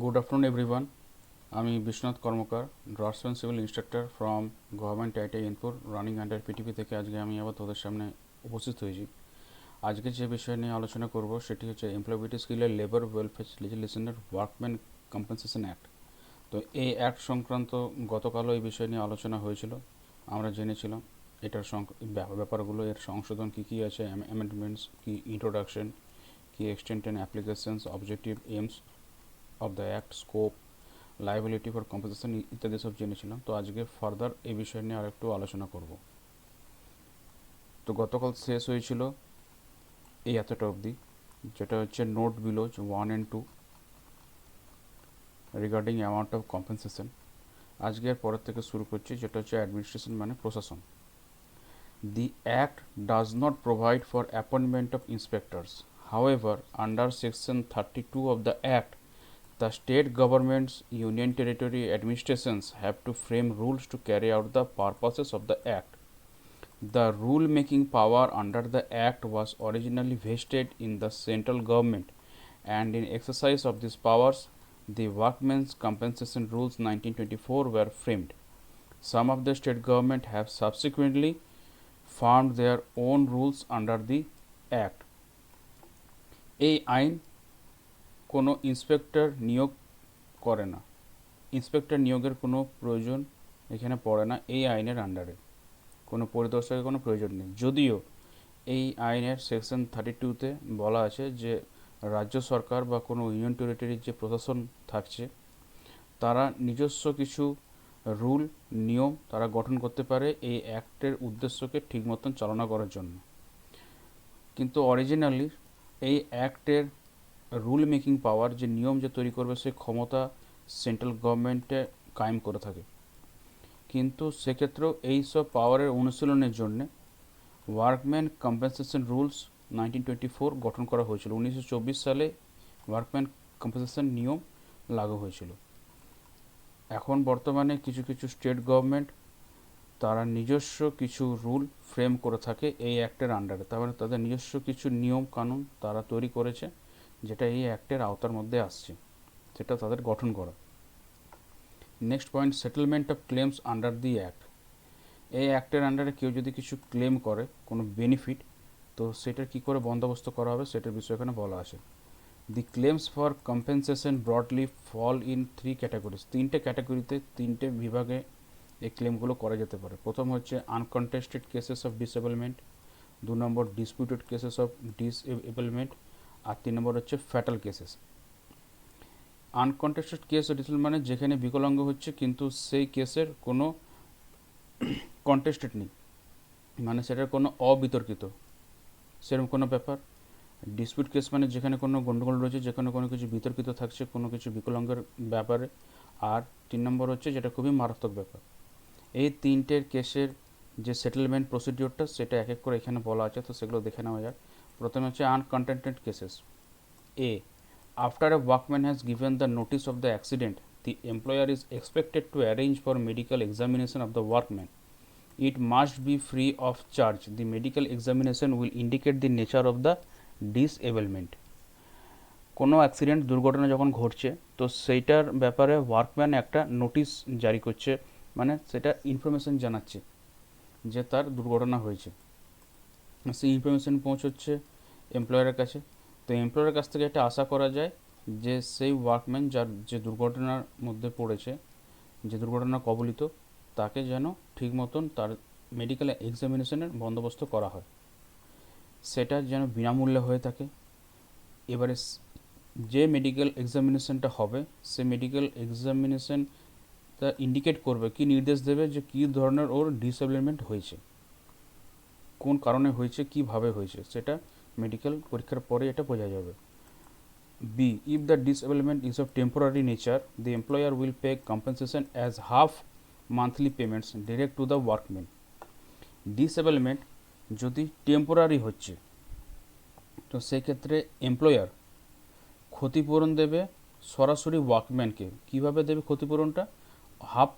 Good afternoon, everyone. আমি Biswanath Karmakar, draftsman civil instructor from government ITI ইনপুর running under PTP থেকে আজকে আমি আবার তোদের সামনে উপস্থিত হয়েছি। আজকে যে বিষয় নিয়ে আলোচনা করব সেটি হচ্ছে এমপ্লয়াবিলিটি স্কিলের লেবার ওয়েলফেয়ার লেজিসলেশনের ওয়ার্কম্যান কম্পেনসেশন অ্যাক্ট। তো এই অ্যাক্ট সংক্রান্ত গতকালও এই বিষয় নিয়ে আলোচনা হয়েছিল, আমরা জেনেছিলাম এটার ব্যাপারগুলো, এর সংশোধন কী কী আছে, অ্যামেন্ডমেন্টস কী, ইন্ট্রোডাকশন কী, extent and applications, objective aims of the act, scope, liability for compensation ইত্যাদি সব জেনেছিলাম। তো আজকে ফার্দার এই বিষয় নিয়ে আর একটু আলোচনা করব। তো গতকাল শেষ হয়েছিল এই এতটা অবধি, যেটা হচ্ছে note belows 1 and 2 regarding amount of compensation. আজকে আর পরের থেকে শুরু করছি, যেটা হচ্ছে অ্যাডমিনিস্ট্রেশন মানে প্রশাসন। The Act does not provide for appointment of inspectors. However, under Section 32 of the Act, the state governments, union territory administrations have to frame rules to carry out the purposes of the Act. The rule-making power under the Act was originally vested in the central government, and in exercise of these powers, the Workmen's Compensation Rules 1924 were framed. Some of the state government have subsequently formed their own rules under the Act. এই আইন কোনো inspector নিয়োগ করে না, inspector নিয়োগের কোনো প্রয়োজন এখানে পড়ে না। এই আইনের আন্ডারে কোনো পরিদর্শকের কোনো প্রয়োজন নেই, যদিও এই আইনের সেকশন 32-তে বলা আছে যে রাজ্য সরকার বা কোনো ইউনিয়ন টেরিটরির যে প্রশাসন থাকছে তারা নিজস্ব কিছু রুল নিয়ম তারা গঠন করতে পারে এই অ্যাক্টের উদ্দেশ্যকে ঠিক মতন চালনা করার জন্য। কিন্তু অরিজিনালি এই অ্যাক্টের রুল মেকিং পাওয়ার, যে নিয়ম যে তৈরি করবে সেই ক্ষমতা সেন্ট্রাল গভর্নমেন্টে কায়েম করে থাকে। কিন্তু সেক্ষেত্রেও এই সব পাওয়ারের অনুশীলনের জন্য ওয়ার্কম্যান কম্পেনসেশন রুলস 1924 গঠন করা হয়েছিল। 1924 সালে ওয়ার্কম্যান কম্পেনসেশন নিয়ম লাগু হয়েছিল। এখন বর্তমানে কিছু কিছু স্টেট গভর্নমেন্ট তারা নিজস্ব কিছু রুল ফ্রেম করে থাকে এই অ্যাক্টের আন্ডারে, তার মানে তাদের নিজস্ব কিছু নিয়ম কানুন তারা তৈরি করেছে যেটা এই অ্যাক্টের আওতার মধ্যে আসছে, সেটা তাদের গঠন করা। Next point, settlement of claims under the act. এই অ্যাক্টের আন্ডারে কেউ যদি কিছু ক্লেম করে কোনো বেনিফিট, তো সেটার কী করে বন্দোবস্ত করা হবে সেটার বিষয় এখানে বলা আছে। The claims for compensation broadly fall in 3 categories. 3টে ক্যাটাগরিতে, 3টে বিভাগে এই ক্লেমগুলো করা যেতে পারে। প্রথম হচ্ছে আনকন্টেস্টেড কেসেস অফ ডিসেবলমেন্ট, 2 নম্বর ডিসপিউটেড কেসেস অফ ডিসএবলমেন্ট, আর 3 নম্বর হচ্ছে ফ্যাটাল কেসেস। আনকন্টেস্টেড কেস মানে যেখানে বিকলাঙ্গ হচ্ছে কিন্তু সেই কেসের কোনো কন্টেস্টেড নেই, মানে সেটার কোনো অবিতর্কিত সেরকম কোনো ব্যাপার। ডিসপিউট কেস মানে যেখানে কোনো গণ্ডগোল রয়েছে, যেখানে কোনো কিছু বিতর্কিত থাকছে কোনো কিছু বিকলাঙ্গের ব্যাপারে। আর 3 নম্বর হচ্ছে যেটা খুবই মারাত্মক ব্যাপার। এই 3টের কেসের যে সেটেলমেন্ট প্রসিডিওরটা সেটা এক এক করে এখানে বলা আছে, তো সেগুলো দেখে নেওয়া যাক। প্রথমে হচ্ছে uncontented cases. A, after a workman has given the notice of the accident, the employer is expected to arrange for medical examination of the workman. It must be free of charge. The medical examination will indicate the nature of the disablement. কোনো accident দুর্ঘটনা যখন ঘটছে তো সেইটার ব্যাপারে workman একটা notice জারি করছে, মানে সেটা ইনফরমেশন জানাচ্ছে যে তার দুর্ঘটনা হয়েছে। সেই ইনফরমেশন পৌঁছচ্ছে এমপ্লয়ারের কাছে। তো এমপ্লয়ারের কাছ থেকে এটা আশা করা যায় যে সেই ওয়ার্কম্যান যার যে দুর্ঘটনার মধ্যে পড়েছে, যে দুর্ঘটনা কবলিত, তাকে যেন ঠিক মতন তার মেডিকেল এক্সামিনেশনের বন্দোবস্ত করা হয়, সেটা যেন বিনামূল্যে হয়ে থাকে। এবারে যে মেডিকেল এক্সামিনেশনটা হবে সে মেডিকেল এক্সামিনেশনটা ইন্ডিকেট করবে, কি নির্দেশ দেবে যে কী ধরনের ওর ডিসএবলমেন্ট হয়েছে, কোন কারণে হয়েছে, কীভাবে হয়েছে, সেটা মেডিকেল পরীক্ষার পরে এটা বোঝা যাবে। B, if the disablement is of temporary nature, the employer will pay compensation as half monthly payments direct to the workman. ডিসেবলমেন্ট যদি টেম্পোরারি হচ্ছে তো সেক্ষেত্রে এমপ্লয়ার ক্ষতিপূরণ দেবে সরাসরি ওয়ার্কম্যানকে। কীভাবে দেবে ক্ষতিপূরণটা? হাফ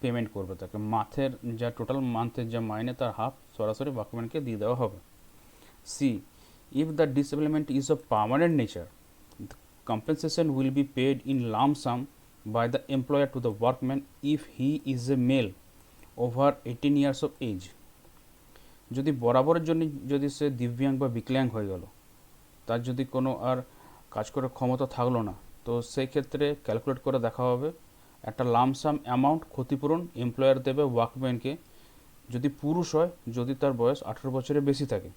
পেমেন্ট করবে তাকে, মাথের যা টোটাল মান্থের যা মাইনে তার হাফ সরাসরি ওয়ার্কম্যানকে দিয়ে দেওয়া হবে। C, if the disablement is of permanent nature, compensation will be paid in lump sum by the employer to the workman if he is a male over 18 years of age. যদি বরাবরের জন্য যদি সে দিব্যাঙ্গ বা বিকলাঙ্গ হয়ে গেল, তার যদি কোনো আর কাজ করার ক্ষমতা থাকলো না, তো সেই ক্ষেত্রে ক্যালকুলেট করে দেখা হবে একটা লামসাম অ্যামাউন্ট ক্ষতিপূরণ এমপ্লয়ার দেবে ওয়ার্কম্যানকে, যদি পুরুষ হয়, যদি তার বয়স 18 বছরের বেশি থাকে।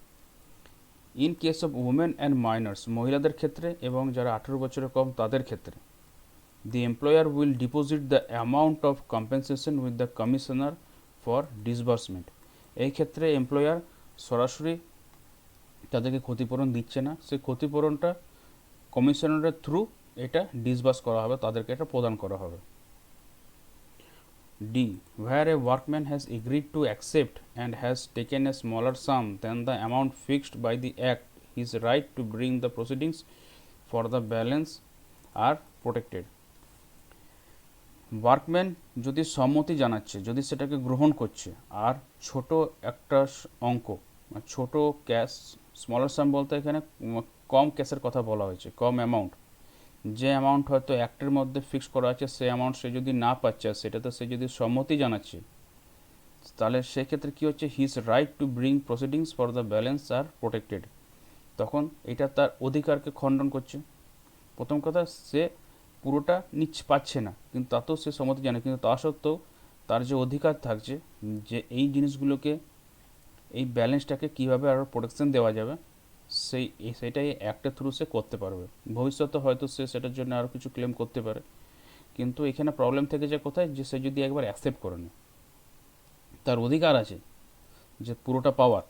In case of women and minors, মহিলাদের ক্ষেত্রে এবং যারা 18 বছরের কম তাদের ক্ষেত্রে, the employer will deposit the amount of compensation with the commissioner for disbursement. এই ক্ষেত্রে এমপ্লয়ার সরাসরি তাদেরকে ক্ষতিপূরণ দিচ্ছে না, সেই ক্ষতিপূরণটা কমিশনারের থ্রু এটা ডিসবার্স করা হবে, তাদেরকে এটা প্রদান করা হবে। D. Where a workman has agreed to accept and has taken a smaller sum than the amount fixed by the Act, his right to bring the proceedings for the balance are protected. Workman যদি সম্মতি জানাচ্ছে, যদি সেটাকে গ্রহণ করছে, আর ছোট একটা অঙ্ক, ছোট ক্যাশ, স্মলার সাম বলতে এখানে কম ক্যাশের কথা বলা হয়েছে, কম অ্যামাউন্ট, যে অ্যামাউন্ট হয়তো অ্যাক্টের মধ্যে ফিক্স করা আছে সেই অ্যামাউন্ট সে যদি না পাচ্ছে, সেটাতে সে যদি সম্মতি জানাচ্ছে, তাহলে সেক্ষেত্রে কী হচ্ছে, his right to bring proceedings for the balance R protected. তখন এটা তার অধিকারকে খণ্ডন করছে। প্রথম কথা, সে পুরোটা পাচ্ছে না, কিন্তু তাতেও সে সম্মতি জানে, কিন্তু তা সত্ত্বেও তার যে অধিকার থাকছে যে এই জিনিসগুলোকে, এই ব্যালেন্সটাকে কীভাবে আরও প্রোটেকশন দেওয়া যাবে, সেটাই অ্যাক্টের থ্রু সে করতে পারবে। ভবিষ্যতে হয়তো সে সেটার জন্য আরও কিছু ক্লেম করতে পারে, কিন্তু এখানে প্রবলেম থেকে যে কোথায়, যে সে যদি একবার অ্যাকসেপ্ট করে নেয়, তার অধিকার আছে যে পুরোটা পাওয়ার,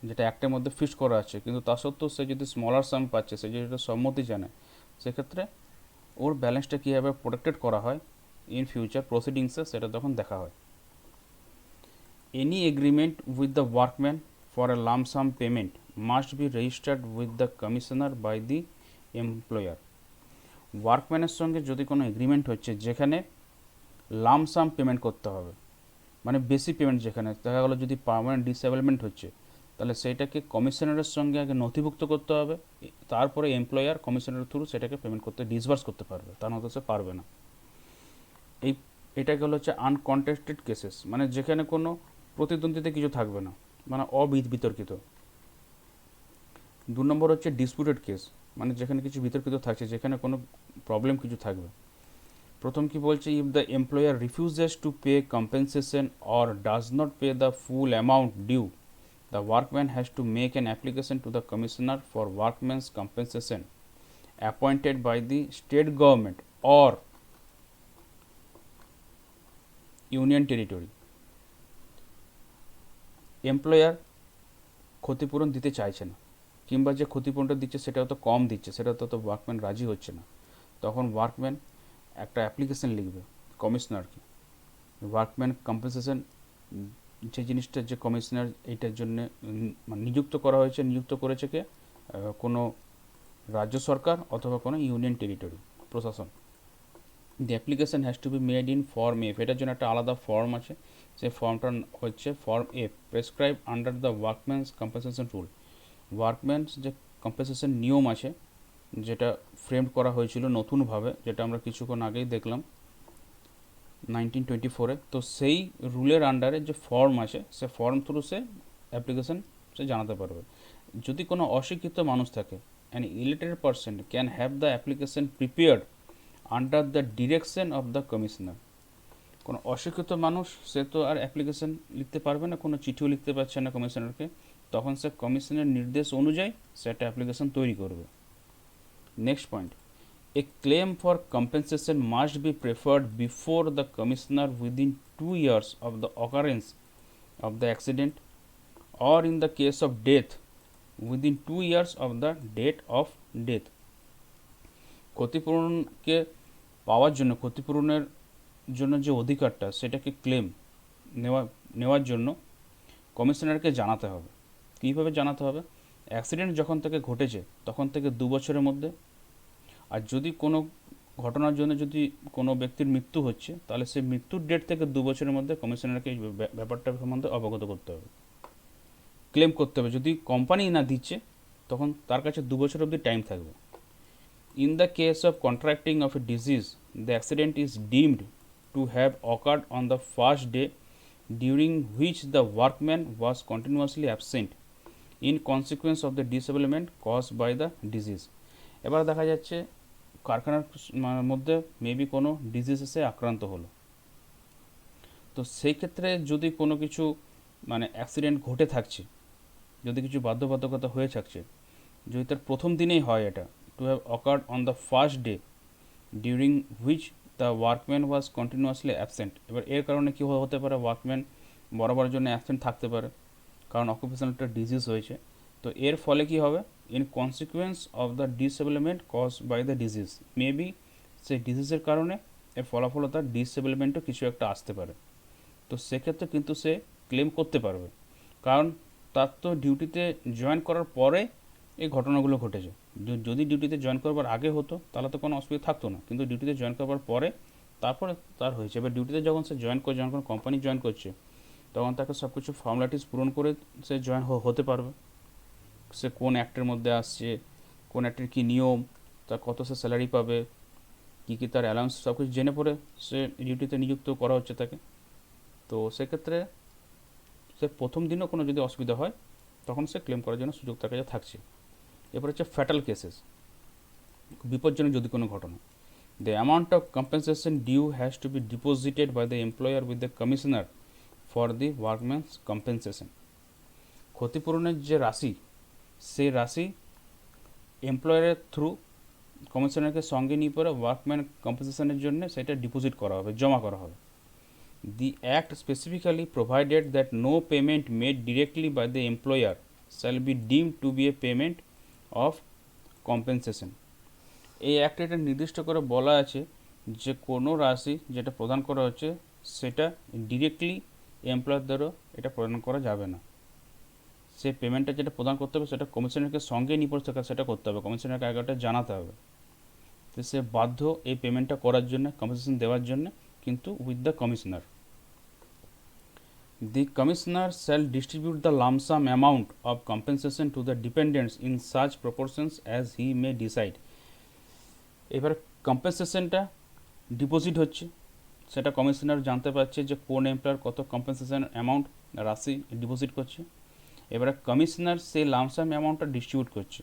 যেটা অ্যাক্টের মধ্যে ফিক্স করা আছে, কিন্তু তা সত্ত্বেও সে যদি স্মলার সাম পাচ্ছে, সে যদি সম্মতি জানায়, সেক্ষেত্রে ওর ব্যালেন্সটা কীভাবে প্রোটেক্টেড করা হয় ইন ফিউচার প্রসিডিংসে, সেটা তখন দেখা হয়। Any agreement with the workman for a lump sum payment must be registered with the commissioner by the employer. ওয়ার্কম্যানের সঙ্গে যদি কোনো এগ্রিমেন্ট হচ্ছে যেখানে লাম সাম পেমেন্ট করতে হবে, মানে বেশি পেমেন্ট, যেখানে দেখা গেলো যদি পার্মানেন্ট ডিসেবলমেন্ট হচ্ছে, তাহলে সেইটাকে কমিশনারের সঙ্গে আগে নথিভুক্ত করতে হবে, তারপরে এমপ্লয়ার কমিশনারের থ্রু সেটাকে পেমেন্ট করতে ডিসবার্স করতে পারবে, তা নয়তো সে পারবে না। এটাকে হচ্ছে আনকন্টেস্টেড কেসেস, মানে যেখানে কোনো প্রতিদ্বন্দ্বিতা কিছু থাকবে না, মানে বিতর্কিত। 2 নম্বর হচ্ছে ডিসপুটেড কেস, মানে যেখানে কিছু বিতর্কিত থাকছে, যেখানে কোনো প্রবলেম কিছু থাকবে। প্রথম কি বলছে, if the employer refuses to pay compensation or does not pay the full amount due, the workman has to make an application to the commissioner for workmen's compensation appointed by the state government or union territory. Employer ক্ষতিপূরণ দিতে চাইছে না, কিংবা যে ক্ষতিপূরণটা দিচ্ছে সেটাও তো কম দিচ্ছে, সেটা তো ওয়ার্কম্যান রাজি হচ্ছে না, তখন ওয়ার্কম্যান একটা অ্যাপ্লিকেশন লিখবে কমিশনারকে, ওয়ার্কম্যান কম্পেনসেশন যে জিনিসটা, যে কমিশনার এইটার জন্য নিযুক্ত করা হয়েছে, নিযুক্ত করেছে কে, কোনো রাজ্য সরকার অথবা কোনো ইউনিয়ন টেরিটরি প্রশাসন। The application has to be made in form F, এটার জন্য একটা আলাদা ফর্ম আছে, সেই ফর্মটা হচ্ছে form F, prescribe under the workman's compensation rule. Workman's যে কম্পেনসেশন নিয়ম আছে, যেটা ফ্রেম করা হয়েছিল নতুনভাবে, যেটা আমরা কিছুক্ষণ আগেই দেখলাম 1924-এ, তো সেই রুলের আন্ডারে যে ফর্ম আছে, সে ফর্ম থ্রু সে অ্যাপ্লিকেশন সে জানাতে পারবে। যদি কোনো অশিক্ষিত মানুষ থাকে, an illiterate person can have the application prepared under the direction of the commissioner. কোনো অশিক্ষিত মানুষ সে তো আর অ্যাপ্লিকেশন লিখতে পারবে না, কোনো চিঠিও লিখতে পারছে না কমিশনারকে, তখন সে কমিশনের নির্দেশ অনুযায়ী সে একটা অ্যাপ্লিকেশন তৈরি করবে। Next point, a claim for compensation must be preferred before the commissioner within 2 years of the occurrence of the accident, or in the case of death within 2 years of the date of death. ক্ষতিপূরণকে পাওয়ার জন্য, ক্ষতিপূরণের জন্য যে অধিকারটা, সেটাকে claim নেওয়ার জন্য কমিশনারকে জানাতে হবে। কীভাবে জানাতে হবে, অ্যাক্সিডেন্ট যখন থেকে ঘটেছে তখন থেকে 2 বছরের মধ্যে, আর যদি কোনো ঘটনার জন্য যদি কোনো ব্যক্তির মৃত্যু হচ্ছে, তাহলে সেই মৃত্যুর ডেট থেকে 2 বছরের মধ্যে কমিশনারকে এই ব্যাপারটা সম্বন্ধে অবগত করতে হবে, ক্লেম করতে হবে। যদি কোম্পানি না দিচ্ছে, তখন তার কাছে 2 বছর অবধি টাইম থাকবে। In the case of contracting of a disease, the accident is deemed to have occurred on the first day during which the workman was continuously absent in consequence of the disablement caused by the disease. এবার দেখা যাচ্ছে কারখানার মধ্যে maybe কোনো disease এসে আক্রান্ত হলো, তো সেই ক্ষেত্রে যদি কোনো কিছু মানে অ্যাক্সিডেন্ট ঘটে থাকছে, যদি কিছু বাধ্যবাধকতা হয়ে থাকছে, যদি তার প্রথম দিনেই হয় এটা, to have occurred on the first day during which the workman was continuously absent. এবার এর কারণে কী হতে পারে, ওয়ার্কম্যান বরাবরের জন্য অ্যাবসেন্ট থাকতে পারে, কারণ অকুপেশনাল একটা ডিজিজ হয়েছে। তো এর ফলে কী হবে, in consequence of the disablement cause by the disease, maybe সেই ডিজিজের কারণে এর ফলাফল তার ডিসেবলমেন্টও কিছু একটা আসতে পারে। তো সেক্ষেত্রে কিন্তু সে ক্লেম করতে পারবে, কারণ তার তো ডিউটিতে জয়েন করার পরে এই ঘটনাগুলো ঘটেছে। যদি ডিউটিতে জয়েন করবার আগে হতো তাহলে তো কোনো অসুবিধা থাকতো না, কিন্তু ডিউটিতে জয়েন করবার পরে তারপরে তার হয়েছে। এবার ডিউটিতে যখন সে যখন কোম্পানি জয়েন করছে, তখন তাকে সব কিছু ফর্মালিটিস পূরণ করে সে জয়েন হতে পারবে। সে কোন অ্যাক্টের মধ্যে আসছে, কোন অ্যাক্টের কী নিয়ম, তার কত সে স্যালারি পাবে, কী কী তার অ্যালাউন্স, সব কিছু জেনে পড়ে সে ডিউটিতে নিযুক্ত করা হচ্ছে তাকে। তো সেক্ষেত্রে সে প্রথম দিনও কোনো যদি অসুবিধা হয় তখন সে ক্লেম করার জন্য সুযোগ তার কাছে থাকছে। এরপর হচ্ছে ফ্যাটাল কেসেস, বিপজ্জনক যদি কোনো ঘটনা। The amount of compensation due has to be deposited by the employer with the commissioner for the workman's compensation. ক্ষতিপূরণের যে রাশি, সেই রাশি এমপ্লয়ারের থ্রু কমিশনারকে সঙ্গে নিয়ে পরে ওয়ার্কম্যান কম্পেনসেশনের জন্য সেটা ডিপোজিট করা হবে, জমা করা হবে। The Act specifically provided that no payment made directly by the employer shall be deemed to be a payment of compensation. এই অ্যাক্টে এটা নির্দিষ্ট করে বলা আছে যে কোনো রাশি যেটা প্রদান করা হচ্ছে সেটা ডিরেক্টলি এমপ্লয়ার দ্বারা এটা প্রদান করা যাবে না। সে পেমেন্টটা যেটা প্রদান করতে হবে সেটা কমিশনারকে সঙ্গে নিয়ে পড়ে সেটা করতে হবে, কমিশনারকে আগেটা জানাতে হবে। তো সে বাধ্য এই পেমেন্টটা করার জন্য, কম্পেনসেশন দেওয়ার জন্য, কিন্তু with the commissioner. The commissioner shall distribute the lump sum amount of compensation to the dependents in such proportions as he may decide. এবার কম্পেনসেশনটা ডিপোজিট হচ্ছে, সেটা কমিশনার জানতে পারছে যে কোন এমপ্লয়ার কত কম্পেনসেশন অ্যামাউন্ট রাশি ডিপোজিট করছে। এবারে কমিশনার সেই লাম্প সাম অ্যামাউন্টটা ডিস্ট্রিবিউট করছে,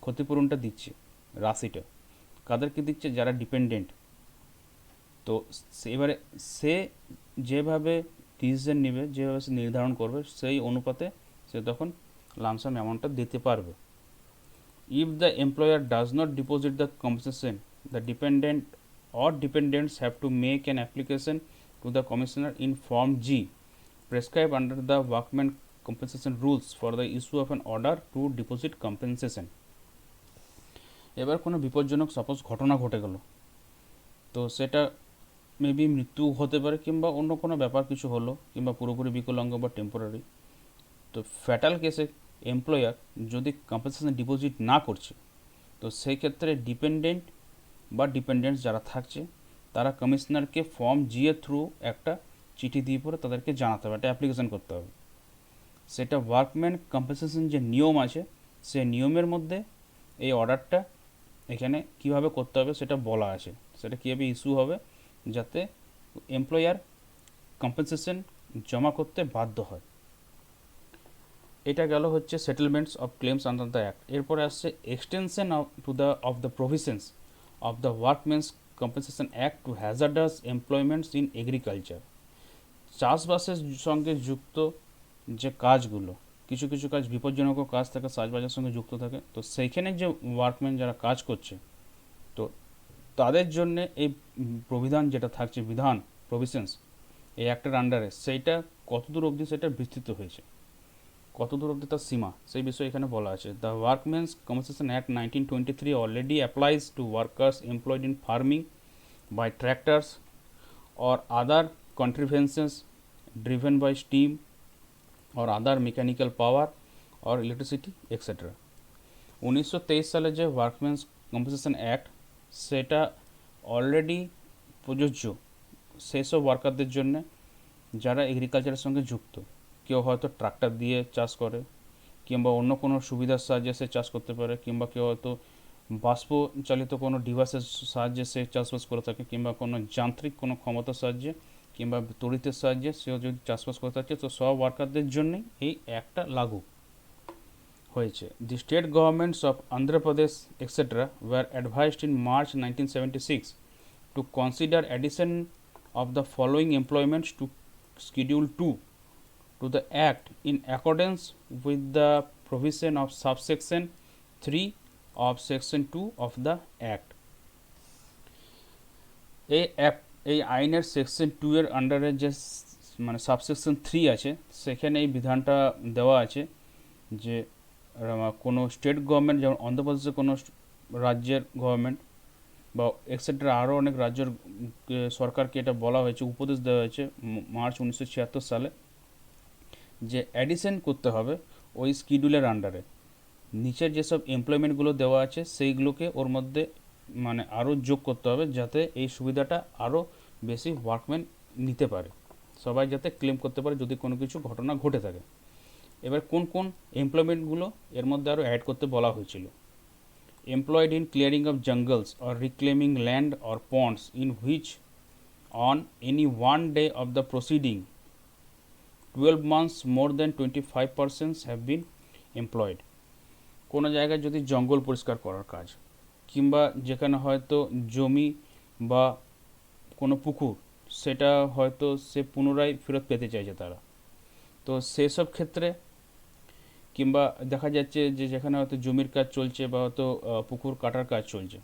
ক্ষতিপূরণটা দিচ্ছে, রাশিটা কাদেরকে দিচ্ছে, যারা ডিপেন্ডেন্ট। তো এবারে সে যেভাবে ডিসিশন নেবে, যেভাবে সে নির্ধারণ করবে, সেই অনুপাতে সে তখন লামসাম অ্যামাউন্টটা দিতে পারবে। If the employer does not deposit the compensation, the dependent or dependents have to make an application to the commissioner in form G prescribed under the workman compensation rules for the issue of an order to deposit compensation. এবার কোনো বিপজ্জনক suppose ঘটনা ঘটে গেল, তো সেটা maybe মৃত্যু হতে পারে, কিংবা অন্য কোনো ব্যাপার কিছু হলো, কিংবা পুরোপুরি বিকলাঙ্গ বা টেম্পোরারি। তো ফ্যাটাল কেসে এমপ্লয়ার যদি কম্পেনসেশন ডিপোজিট না করছে, তো সেই ক্ষেত্রে ডিপেন্ডেন্ট বা ডিপেন্ডেন্টস যারা থাকছে তারা কমিশনারকে ফর্ম জি এর থ্রু একটা চিঠি দিয়ে পরে তাদেরকে জানাতে হবে, একটা অ্যাপ্লিকেশন করতে হবে। সেটা ওয়ার্কম্যান কম্পেনসেশন যে নিয়ম আছে সে নিয়মের মধ্যে এই অর্ডারটা এখানে কিভাবে করতে হবে সেটা বলা আছে, সেটা কীভাবে ইস্যু হবে যাতে এমপ্লয়ার কম্পেনসেশন জমা করতে বাধ্য হয়। এটা গেল হচ্ছে settlements of claims under the act. এরপরে আসছে extension of the provisions of the Workmen's Compensation Act to hazardous employments in agriculture. চাষবাসের সঙ্গে যুক্ত যে কাজগুলো, কিছু কিছু কাজ বিপজ্জনক কাজ থাকে, চাষবাসের সঙ্গে যুক্ত থাকে, তো সেইখানে যে ওয়ার্কম্যান যারা কাজ করছে, তো তাদের জন্য এই প্রবিধান যেটা থাকছে, বিধান প্রভিশনস এই অ্যাক্টের আন্ডারে, সেইটা কতদূর অবধি সেটা বিস্তৃত হয়েছে, কতদূর অবধি তার সীমা, সেই বিষয়ে এখানে বলা আছে। The workman's compensation act 1923 already applies to workers employed in farming by tractors or other contrivances driven by steam or other mechanical power or electricity etc. 1923 সালে যে ওয়ার্কম্যানস কম্পেনসেশন অ্যাক্ট সেটা অলরেডি প্রযোজ্য সেসব ওয়ার্কারদের জন্য যারা এগ্রিকালচারের সঙ্গে যুক্ত, কেউ হয়তো ট্রাক্টর দিয়ে চাষ করে, কিংবা অন্য কোনো সুবিধার সাহায্যে সে চাষ করতে পারে, কিংবা কেউ হয়তো বাষ্প চালিত কোনো ডিভাইসের সাহায্যে সে চাষবাস করে থাকে, কিংবা কোনো যান্ত্রিক কোনো ক্ষমতার সাহায্যে কিংবা তড়িতের সাহায্যে সেও যদি চাষবাস করে থাকে, তো সব ওয়ার্কারদের জন্যই এই অ্যাক্টটা লাগু হয়েছে। The state governments of Andhra Pradesh etcetera were advised in March 1976 to consider addition of the following employments to Schedule 2 to the Act in accordance with the provision of subsection 3 of Section 2 of the Act. এই আইনের section 2 এর আন্ডারে যে মানে subsection 3 আছে, সেখানে এই বিধানটা দেওয়া আছে যে কোনো স্টেট গভর্নমেন্ট, যেমন অন্ধ্রপ্রদেশের কোনো রাজ্যের গভর্নমেন্ট বা এক্সেট্রা আরও অনেক রাজ্যের সরকারকে এটা বলা হয়েছে, উপদেশ দেওয়া হয়েছে মার্চ 1976 সালে, যে অ্যাডিশন করতে হবে ওই শিডিউলের আন্ডারে নিচের যেসব এমপ্লয়মেন্টগুলো দেওয়া আছে সেইগুলোকে ওর মধ্যে মানে আরও যোগ করতে হবে, যাতে এই সুবিধাটা আরও বেশি ওয়ার্কম্যান নিতে পারে, সবাই যাতে ক্লেম করতে পারে যদি কোনো কিছু ঘটনা ঘটে থাকে। এবার কোন কোন এমপ্লয়মেন্টগুলো এর মধ্যে আরও অ্যাড করতে বলা হয়েছিল: employed in clearing of jungles or reclaiming land or ponds in which on any one day of the proceeding 12 months more than 25% have been employed. কোনো জায়গায় যদি জঙ্গল পরিষ্কার করার কাজ, কিংবা যেখানে হয়তো জমি বা কোনো পুকুর সেটা হয়তো সে পুনরায় ফেরত পেতে চাইছে তারা, তো সেসব ক্ষেত্রে, কিংবা দেখা যাচ্ছে যে যেখানে হয়তো জমির কাজ চলছে বা হয়তো পুকুর কাটার কাজ চলছে,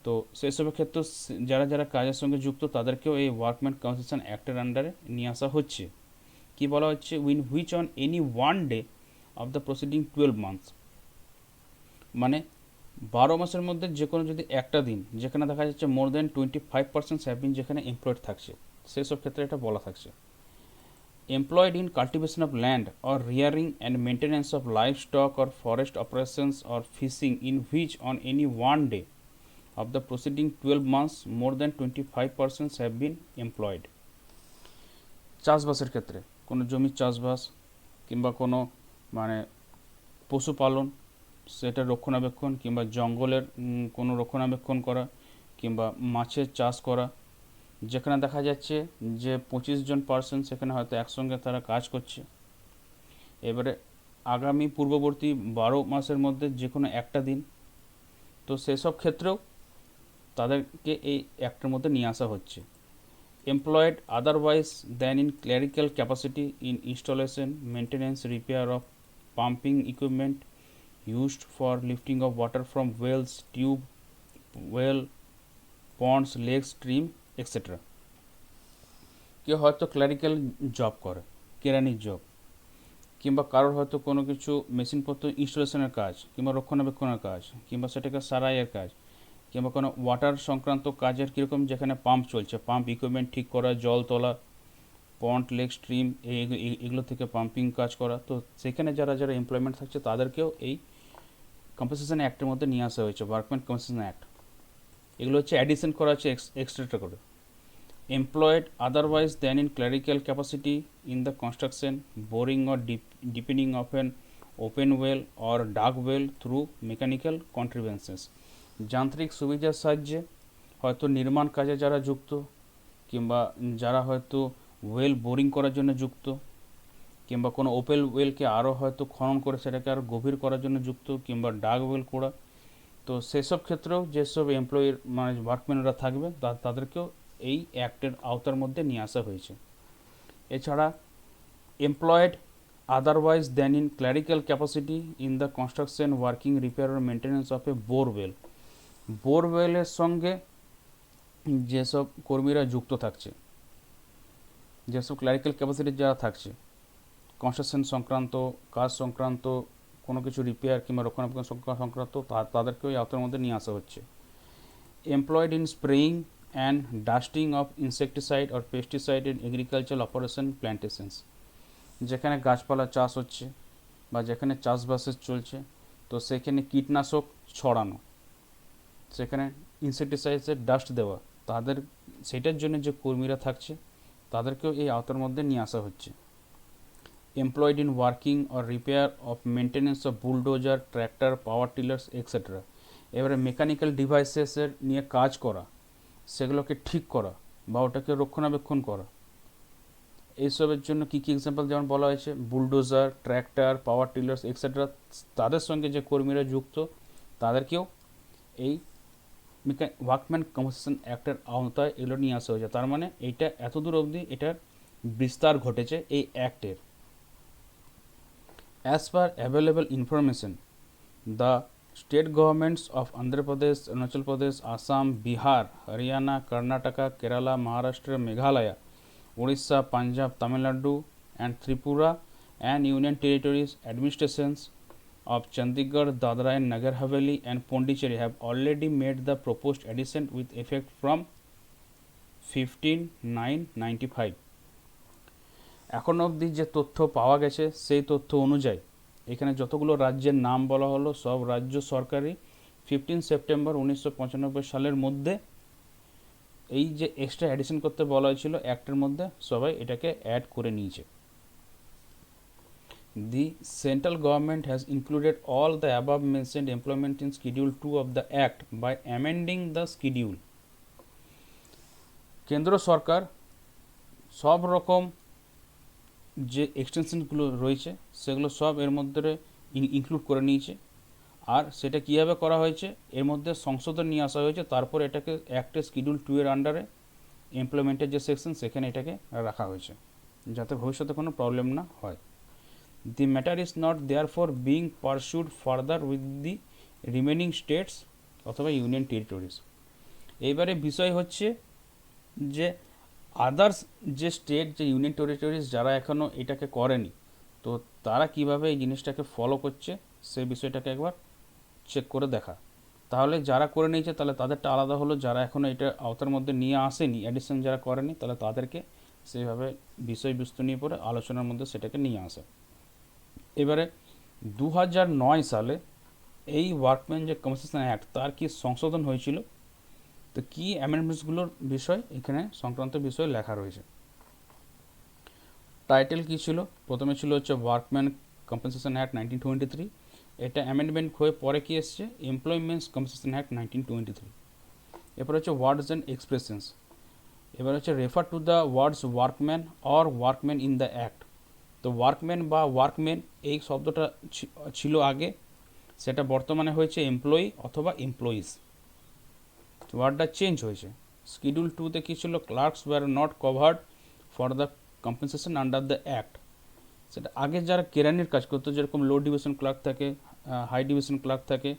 তো সেসবের ক্ষেত্রে যারা যারা কাজের সঙ্গে যুক্ত তাদেরকেও এই ওয়ার্কম্যান কম্পেনসেশন অ্যাক্টের আন্ডারে নিয়ে আসা হচ্ছে। কি বলা হচ্ছে? Win which on any one day of the proceeding 12 months, মানে 12 মাসের মধ্যে যে কোনো যদি একটা দিন যেখানে দেখা যাচ্ছে মোর দ্যান 25% হ্যাভ বিন যেখানে এমপ্লয়েড থাকছে, সেসব ক্ষেত্রে এটা বলা থাকছে। employed in cultivation of land or rearing and maintenance of livestock or forest operations or fishing in which on any one day of the preceding 12 months more than 25% have been employed. চাষবাসের ক্ষেত্রে কোনো জমির চাষবাস কিংবা কোনো মানে পশুপালন সেটা রক্ষণাবেক্ষণ, কিংবা জঙ্গলের কোনো রক্ষণাবেক্ষণ করা, কিংবা মাছের চাষ করা, যেখানে দেখা যাচ্ছে যে 25 জন পার্সন সেখানে হয়তো একসঙ্গে তারা কাজ করছে। এবারে আগামী পূর্ববর্তী 12 মাসের মধ্যে যে কোনো একটা দিন, তো সেসব ক্ষেত্রেও তাদেরকে এই অ্যাক্টের মধ্যে নিয়ে আসা হচ্ছে। Employed otherwise than in clerical capacity in installation, maintenance, repair of pumping equipment used for lifting of water from wells, tube well, ponds, lakes, stream, etc. কেউ হয়তো ক্লারিক্যাল জব করে, কেরানির জব, কিংবা কারোর হয়তো কোনো কিছু মেশিনপত্র ইনস্টলেশনের কাজ, কিংবা রক্ষণাবেক্ষণের কাজ, কিংবা সেটাকে সারাইয়ের কাজ, কিংবা কোনো ওয়াটার সংক্রান্ত কাজের কীরকম যেখানে পাম্প চলছে, পাম্প ইকুইপমেন্ট ঠিক করা, জল তোলা, পন্ড, লেক, স্ট্রিম এগুলো থেকে পাম্পিং কাজ করা, তো সেখানে যারা যারা এমপ্লয়মেন্ট থাকছে তাদেরকেও এই কম্পেনসেশন অ্যাক্টের মধ্যে নিয়ে আসা হয়েছে, ওয়ার্কম্যান কম্পেনসেশন অ্যাক্ট। এগুলো হচ্ছে অ্যাডিশন করা হচ্ছে এক্সট্রা করে। Employed otherwise then in clerical capacity in the construction, boring or deepening of an open well or dug well through mechanical contributions, যান্ত্রিক সুবিধার সাহায্যে হয়তো নির্মাণ কাজে যারা যুক্ত, কিংবা যারা হয়তো ওয়েল বোরিং করার জন্য যুক্ত, কিংবা কোনো ওপেন ওয়েলকে আরও হয়তো খনন করে সেটাকে আরও গভীর করার জন্য যুক্ত, কিংবা ডাক ওয়েল করা, তো সেসব ক্ষেত্রেও যেসব এমপ্লয়ির মানে ওয়ার্কম্যানরা থাকবে তাদেরকেও এই অ্যাক্টের আওতার মধ্যে নিয়ে আসা হয়েছে। এছাড়া employed otherwise then in clerical capacity in the construction, working, repair আর মেনটেন্যান্স অফ এ বোরওয়েল, বোরওয়েলের সঙ্গে যেসব কর্মীরা যুক্ত থাকছে, যেসব ক্লারিক্যাল ক্যাপাসিটির যারা থাকছে, কনস্ট্রাকশন সংক্রান্ত কাজ সংক্রান্ত কোনো কিছু রিপেয়ার কিংবা রক্ষণাবেক্ষণ সংক্রান্ত, তাদেরকেও এই আওতার মধ্যে নিয়ে আসা হচ্ছে। Employed in spraying and dusting of insecticide or pesticide in agricultural operation plantations, যেখানে গাছপালা চাষ হচ্ছে বা যেখানে চাষবাসের চলছে, তো সেখানে কীটনাশক ছড়ানো, সেখানে ইনসেকটিসাইডসের ডাস্ট দেওয়া, তাদের সেটার জন্য যে কর্মীরা থাকছে তাদেরকেও এই আওতার মধ্যে নিয়ে আসা হচ্ছে। employed in working or repair of maintenance of bulldozer, tractor, power tillers, etc. এবারে মেকানিক্যাল ডিভাইসেসের নিয়ে কাজ করা, সেগুলোকে ঠিক করা বা ওটাকে রক্ষণাবেক্ষণ করা, এইসবের জন্য কী কী এক্সাম্পল যেমন বলা হয়েছে বুলডোজার, ট্র্যাক্টর, পাওয়ার টিলার্স এক্সেট্রা, তাদের সঙ্গে যে কর্মীরা যুক্ত তাদেরকেও এই ওয়ার্কম্যান কম্পেনসেশন অ্যাক্টের আওতায় এগুলো নিয়ে আসা হয়েছে। তার মানে এইটা এতদূর অবধি এটার বিস্তার ঘটেছে এই অ্যাক্টের। As per available information, the state governments of Andhra Pradesh, Arunachal Pradesh, Assam, Bihar, Haryana, Karnataka, Kerala, Maharashtra, Meghalaya, Orissa, Punjab, Tamil Nadu and Tripura and Union Territories administrations of Chandigarh, Dadra and Nagar Haveli and Pondicherry have already made the proposed addition with effect from 15/9/95। এখন অবধি যে তথ্য পাওয়া গেছে সেই তথ্য অনুযায়ী এখানে যতগুলো রাজ্যের নাম বলা হলো সব রাজ্য সরকারই 15 সেপ্টেম্বর 1995 সালের মধ্যে এই যে এক্সট্রা অ্যাডিশন করতে বলা হয়েছিল অ্যাক্টের মধ্যে সবাই এটাকে অ্যাড করে নিয়েছে। The central government has included all the above mentioned employment in schedule 2 of the act by amending the schedule. কেন্দ্র সরকার সব রকম যে এক্সটেনশনগুলো রয়েছে সেগুলো সব এর মধ্যে ইনক্লুড করে নিয়েছে। আর সেটা কীভাবে করা হয়েছে, এর মধ্যে সংশোধন নিয়ে আসা হয়েছে, তারপর এটাকে অ্যাক্টের শিডিউল 2 এর আন্ডারে এমপ্লয়মেন্টের যে সেকশন সেখানে এটাকে রাখা হয়েছে যাতে ভবিষ্যতে কোনো প্রবলেম না হয়। The matter is not there for being pursued further with the remaining states অথবা ইউনিয়ন টেরিটরিজ। এইবারে বিষয় হচ্ছে যে আদার্স যে স্টেট যে ইউনিয়ন টেরিটরিজ যারা এখনও এটাকে করেনি তো তারা কিভাবে এই জিনিসটাকে ফলো করছে সেই বিষয়টাকে একবার চেক করে দেখা। তাহলে যারা করে নিয়েছে তাহলে তাদেরটা আলাদা হলো, যারা এখনও এটা আওতার মধ্যে নিয়ে আসেনি অ্যাডিশন যারা করেনি তাহলে তাদেরকে সেইভাবে বিষয়বস্তু নিয়ে পরে আলোচনার মধ্যে সেটাকে নিয়ে আসে। এবারে 2009 সালে এই ওয়ার্কম্যান যে কম্পেনসেশন অ্যাক্ট তার কি সংশোধন হয়েছিল, তো কী অ্যামেন্ডমেন্টসগুলোর বিষয় এখানে সংক্রান্ত বিষয় লেখা রয়েছে। টাইটেল কী ছিল, প্রথমে ছিল হচ্ছে ওয়ার্কম্যান কম্পেনসেশন অ্যাক্ট 1923, এটা অ্যামেন্ডমেন্ট হয়ে পরে কি এসছে এমপ্লয়মেন্টস কম্পেনসেশন অ্যাক্ট 1923। এরপর হচ্ছে ওয়ার্ডস অ্যান্ড এক্সপ্রেশনস, এবার হচ্ছে refer to the words workman or workman in the act. তো ওয়ার্কম্যান বা ওয়ার্কম্যান এই শব্দটা ছিল আগে, সেটা বর্তমানে হয়েছে এমপ্লয়ি অথবা এমপ্লয়িজ, ওয়ার্ডটা চেঞ্জ হয়েছে। শিডিউল 2তে কী ছিল, clerks were not covered for the compensation under the act. সেটা আগে যারা কেরানির কাজ করতো যেরকম লো ডিভিশন ক্লার্ক থাকে, হাই ডিভিশন ক্লার্ক থাকে,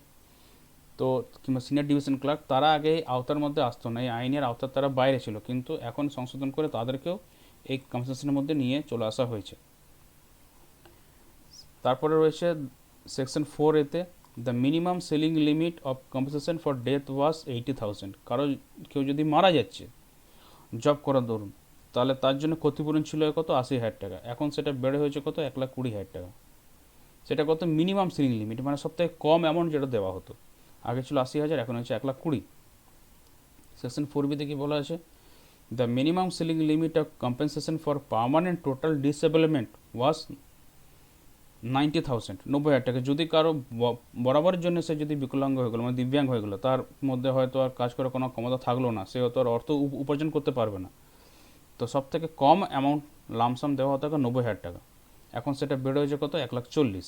তো কিংবা সিনিয়র ডিভিশন ক্লার্ক, তারা আগে আওতার মধ্যে আসতো না, এই আইনের আওতার তারা বাইরে ছিল, কিন্তু এখন সংশোধন করে তাদেরকেও এই কম্পেনসেশনের মধ্যে নিয়ে চলে আসা হয়েছে। তারপরে রয়েছে সেকশন 4A-তে the minimum ceiling limit of compensation for death was 80,000। কারো কেউ যদি মারা যাচ্ছে জব করার দরুন তাহলে তার জন্য ক্ষতিপূরণ ছিল কত 80,000 টাকা, এখন সেটা বেড়ে হয়েছে কত 1,20,000 টাকা। সেটা কত মিনিমাম সেলিং লিমিট, মানে সবথেকে কম অ্যামাউন্ট যেটা দেওয়া হতো, আগে ছিল 80,000 এখন হচ্ছে 1,20,000। সেকশন 4B-তে কি বলা আছে, the minimum ceiling limit of compensation for permanent total disablement was 90,000, 90,000 টাকা। যদি কারো বরাবরের জন্য সে যদি বিকলাঙ্গ হয়ে গেলো মানে দিব্যাঙ্গ হয়ে গেলো, তার মধ্যে হয়তো আর কাজ করার কোনো ক্ষমতা থাকলো না, সে হয়তো আর অর্থ উপার্জন করতে পারবে না, তো সব থেকে কম অ্যামাউন্ট লামসাম দেওয়া হতো 90,000 টাকা, এখন সেটা বেড়ে হয়েছে কত 1,40,000।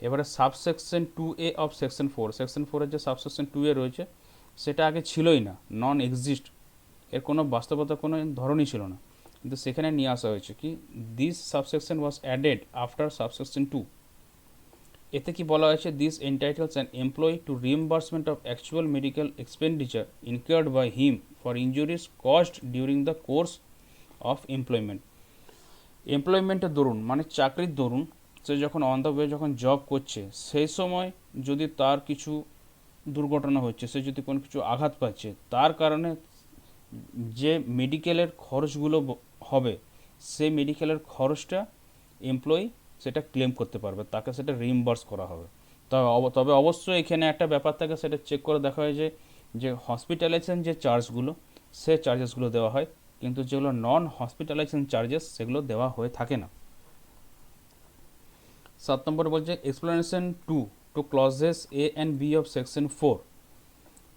এবারে subsection 2A of section 4, section 4-এর যে সাবসেকশন 2A রয়েছে সেটা আগে ছিলই না, নন এক্সিস্ট, এর কোনো বাস্তবতা কোনো ধরনই ছিল না, কিন্তু সেখানে নিয়ে আসা হয়েছে কি this subsection was added after subsection 2। এতে কি বলা হয়েছে, this entitles an employee to reimbursement of actual medical expenditure incurred by him for injuries caused during the course of employment. এমপ্লয়মেন্টের দরুন মানে চাকরির দরুন সে যখন অন দ্য ওয়ে যখন জব করছে সেই সময় যদি তার কিছু দুর্ঘটনা হচ্ছে, সে যদি কোনো কিছু আঘাত পাচ্ছে, তার কারণে যে মেডিকেলের খরচগুলো হবে সেই মেডিকেলের খরচটা এমপ্লয়ি সেটা ক্লেম করতে পারবে, তাকে সেটা রিইম্বার্স করা হবে। তবে অবশ্যই এখানে একটা ব্যাপার থাকে, সেটা চেক করে দেখা হয় যে হসপিটালাইজেশন যে চার্জগুলো সে চার্জেসগুলো দেওয়া হয়, কিন্তু যেগুলো নন হসপিটালাইজেশন চার্জেস সেগুলো দেওয়া হয়ে থাকে না। 7 নম্বর বলছে explanation 2 two two clauses A and B of section 4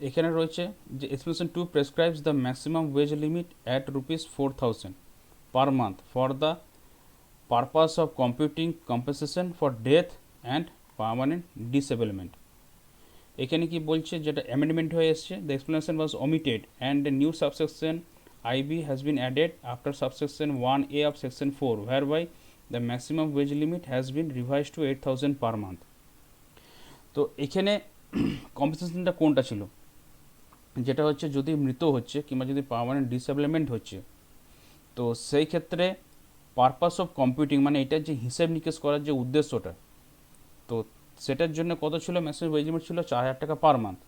এখানে রয়েছে যে explanation 2 prescribes the maximum wage limit at ₹4,000 per month for the purpose of computing compensation for death and permanent disablement. এখানে কি বলছে, যেটা অ্যামেন্ডমেন্ট হয়ে এসছে, the explanation was omitted and a new subsection IB has been added after subsection 1A of section 4 whereby the maximum wage limit has been revised to 8,000 per month. তো এখানে কম্পেনসেশনটা কোনটা ছিল, যেটা হচ্ছে যদি মৃত হচ্ছে কিংবা যদি পার্মানেন্ট ডিসেবলমেন্ট হচ্ছে, তো সেই ক্ষেত্রে পারপাস অফ কম্পিউটিং মানে এটার যে হিসেব নিকেশ করার যে উদ্দেশ্যটা, তো সেটার জন্য কত ছিল, ম্যাক্সিমাম ওয়েজ লিমিট ছিল 4,000 টাকা পার মান্থ।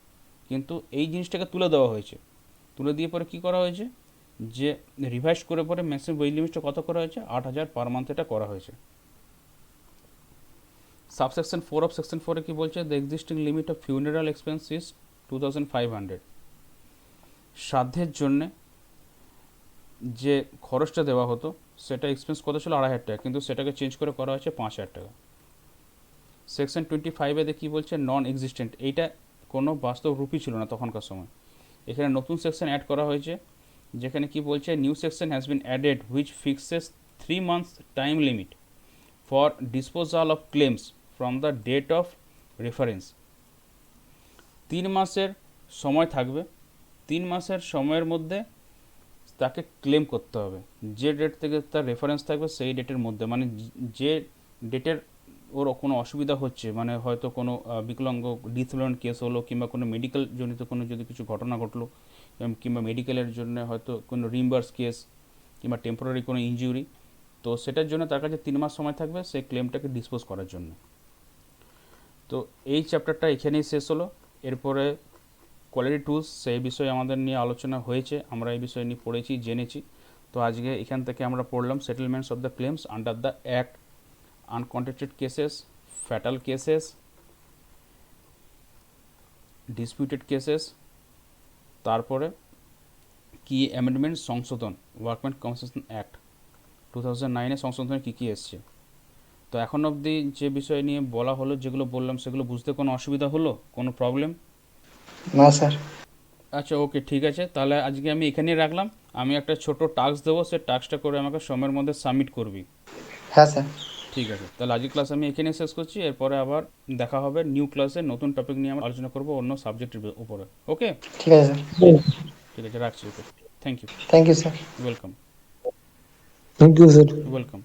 কিন্তু এই জিনিসটাকে তুলে দেওয়া হয়েছে, তুলে দিয়ে পরে কী করা হয়েছে, যে রিভাইজ করে পরে ম্যাক্সিমাম ওয়েজ লিমিটটা কত করা হয়েছে, 8,000 পার মান্থ এটা করা হয়েছে। সাবসেকশন 4 অফ সেকশন 4 কি বলছে, the existing limit of funeral expense is 2,500। শ্রাদ্ধের জন্যে যে খরচটা দেওয়া হতো সেটা এক্সপেন্স কত ছিল, 2,500 টাকা, কিন্তু সেটাকে চেঞ্জ করে করা হয়েছে 5,000 টাকা। সেকশন 25 কী বলছে, নন এক্সিস্টেন্ট, এইটা কোনো বাস্তব রূপই ছিল না তখনকার সময়। এখানে নতুন সেকশন অ্যাড করা হয়েছে, যেখানে কি বলছে, new section has been added which fixes 3 months time limit for disposal of claims from the date of reference. 3 মাসের সময় থাকবে, 3 মাসের সময়ের মধ্যে তাকে ক্লেম করতে হবে, যে ডেট থেকে তার রেফারেন্স থাকবে সেই ডেটের মধ্যে, মানে যে ডেটের ওর কোনো অসুবিধা হচ্ছে, মানে হয়তো কোনো বিকলাঙ্গ ডিসেবলমেন্ট কেস হলো কিংবা কোনো মেডিকেল জনিত কোনো যদি কিছু ঘটনা ঘটলো, কিংবা মেডিকেলের জন্য হয়তো কোনো রিম্বার্স কেস কিংবা টেম্পোরারি কোনো ইনজুরি, তো সেটার জন্য তার কাছে 3 মাস সময় থাকবে সেই ক্লেমটাকে ডিসপোজ করার জন্য। তো এই চ্যাপ্টারটা এখানেই শেষ হলো। এরপরে কোয়ালিটি টুলস, সেই বিষয়ে আমাদের নিয়ে আলোচনা হয়েছে, আমরা এই বিষয় নিয়ে পড়েছি, জেনেছি। তো আজকে এখান থেকে আমরা পড়লাম settlements of the claims under the act, uncontracted cases, fatal cases, disputed cases, তারপরে কি অ্যামেন্ডমেন্ট সংশোধন, ওয়ার্কম্যান কম্পেনসেশন অ্যাক্ট 2009 সংশোধনে কী কী এসছে। তো এখন অবধি যে বিষয় নিয়ে বলা হলো, যেগুলো বললাম, সেগুলো বুঝতে কোনো অসুবিধা হলো, কোনো প্রবলেম? না স্যার। আচ্ছা, ওকে, ঠিক আছে, তাহলে আজকে আমি এখানেই রাখলাম। আমি একটা ছোট টাস্ক দেবো, সে টাস্কটা করে আমাকে সময়ের মধ্যে সাবমিট করবি। হ্যাঁ স্যার। ঠিক আছে, তাহলে আজকের ক্লাস আমি এখানে শেষ করছি। এরপরে আবার দেখা হবে নিউ ক্লাসে, নতুন টপিক নিয়ে আমরা আলোচনা করবো অন্য সাবজেক্টের উপরে। ওকে, ঠিক আছে স্যার। ঠিক আছে, রাখছি। Okay, thank you. Thank you sir. Welcome. Thank you, sir. Welcome.